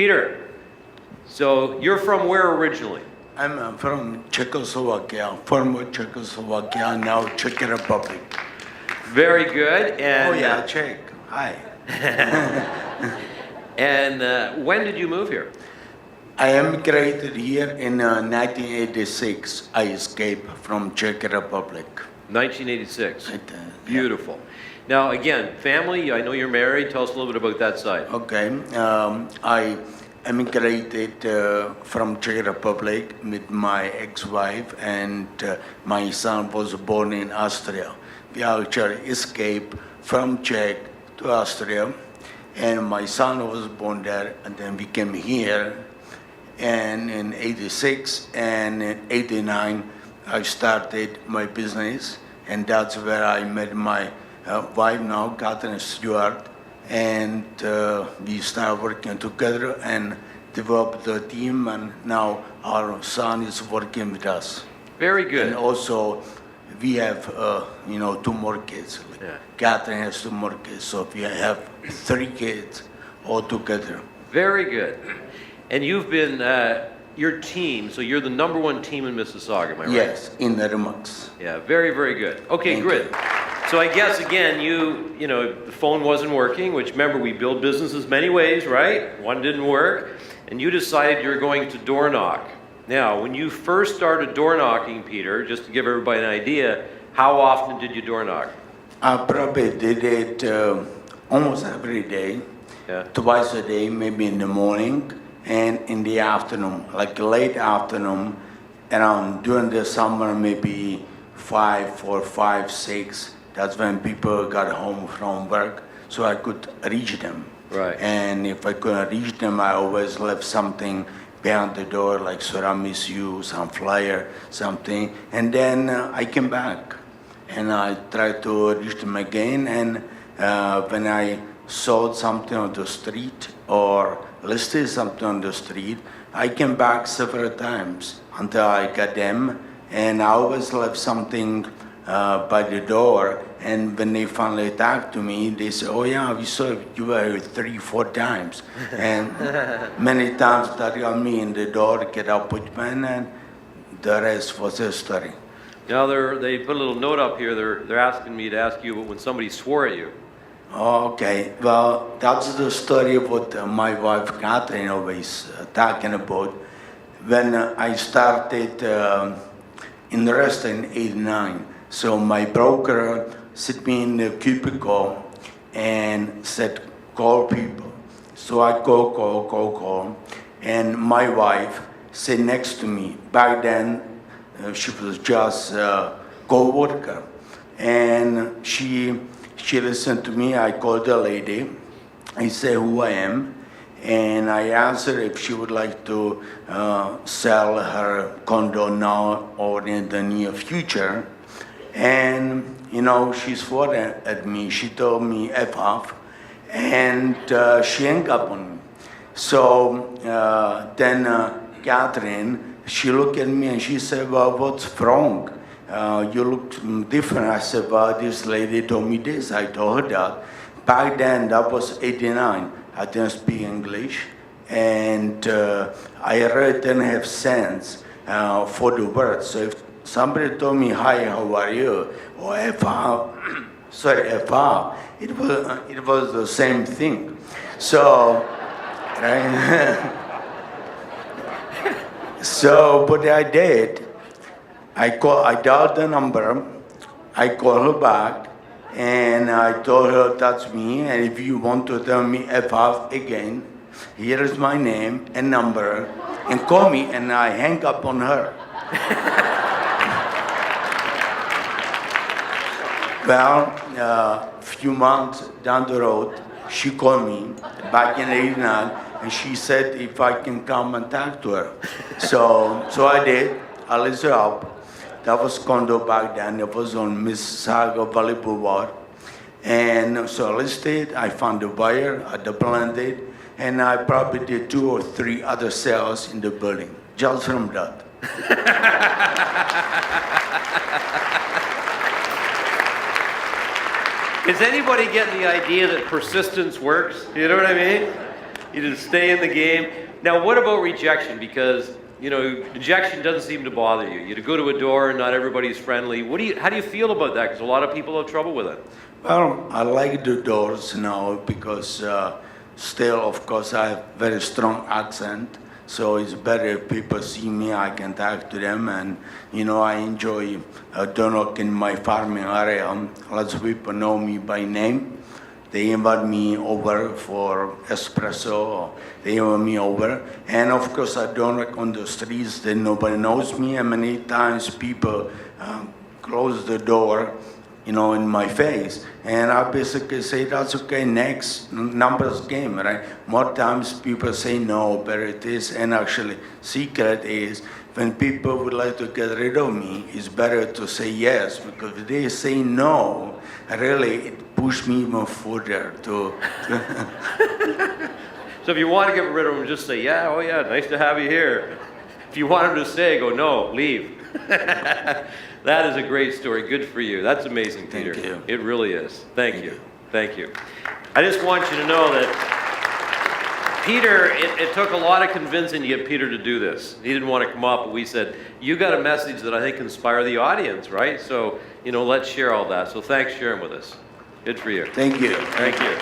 Peter, so you're from where originally? I'm from Czechoslovakia, former Czechoslovakia, now Czech Republic. Very good. And, Oh yeah, Czech. Hi. And when did you move here? I emigrated here in 1986. I escaped from Czech Republic. 1986. Right, Beautiful. Now, again, family, I know you're married. Tell us a little bit about that side. Okay. I emigrated from Czech Republic with my ex-wife, and my son was born in Austria. We actually escaped from Czech to Austria, and my son was born there, and then we came here. And in 86 and in 89, I started my business, and that's where I met my wife now, Catherine Stewart, and we started working together and developed the team, and now our son is working with us. Very good. And also, we have, 2 more kids. Yeah. Catherine has 2 more kids, so we have 3 kids all together. Very good. And you've been, your team, so you're the number 1 team in Mississauga, am I right? Yes, in the Remax. Yeah, very, very good. Okay, Thank good. you. So I guess, again, the phone wasn't working, which, remember, we build businesses many ways, right? One didn't work, and you decided you were going to door knock. Now, when you first started door knocking, Peter, just to give everybody an idea, how often did you door knock? I probably did it almost every day, Yeah. twice a day, maybe in the morning and in the afternoon, like late afternoon, around during the summer, maybe 5 or 5, 6. That's when people got home from work, so I could reach them. Right. And if I couldn't reach them, I always left something behind the door, like tiramisu, some flyer, something. And then I came back, and I tried to reach them again. And when I sold something on the street or listed something on the street, I came back several times until I got them. And I always left something by the door, and when they finally talked to me, they said, "Oh yeah, we saw you were here 3, 4 times," and many times that got me in the door, get appointment, and the rest was history. Now, they put a little note up here. They're asking me to ask you when somebody swore at you. Okay, well, that's the story what my wife Catherine always talking about. When I started in the restaurant in '89. So my broker sit me in the cubicle and said, call people. So I call. And my wife sat next to me. Back then, she was just a co-worker. And she listened to me. I called the lady. I said who I am. And I asked her if she would like to sell her condo now or in the near future. And, she swore at me. She told me F off, and she hung up on me. So then Catherine, she looked at me and she said, well, what's wrong? You look different. I said, well, this lady told me this. I told her that. Back then, that was '89. I didn't speak English, and I really didn't have sense for the words. So if somebody told me, hi, how are you? Or F up, it was the same thing. So, right? So, what I did, I dialed the number, I called her back, and I told her that's me, and if you want to tell me F off again, here is my name and number, and call me, and I hang up on her. Well, a few months down the road, she called me back in '89, and she said if I can come and talk to her. So I did. I listened up. That was condo back then. It was on Mississauga Valley Boulevard. And so I listed. I found a buyer. I blended, and I probably did 2 or 3 other sales in the building just from that. Is anybody getting the idea that persistence works? You know what I mean? You just stay in the game. Now, what about rejection? Because, you know, rejection doesn't seem to bother you. You go to a door and not everybody's friendly. How do you feel about that? Because a lot of people have trouble with it. Well, I like the doors now because still, of course, I have very strong accent. So it's better if people see me, I can talk to them. And, you know, I enjoy door knock in my farming area. Lots of people know me by name. They invite me over for espresso. They invite me over. And, of course, I don't knock on the streets that nobody knows me. And many times people close the door, you know, in my face. And I basically say, that's okay, next, numbers game, right? More times people say no, better it is. And actually, secret is, when people would like to get rid of me, it's better to say yes, because if they say no, really, it pushes me even further to... So if you want to get rid of them, just say, yeah, oh yeah, nice to have you here. If you want them to stay, go, no, leave. That is a great story. Good for you. That's amazing, Peter. Thank you. It really is. Thank you. Thank you. I just want you to know that Peter, it took a lot of convincing to get Peter to do this. He didn't want to come up, but we said, you got a message that I think inspire the audience, right? So, you know, let's share all that. So thanks for sharing with us. Good for you. Thank you. Thank you.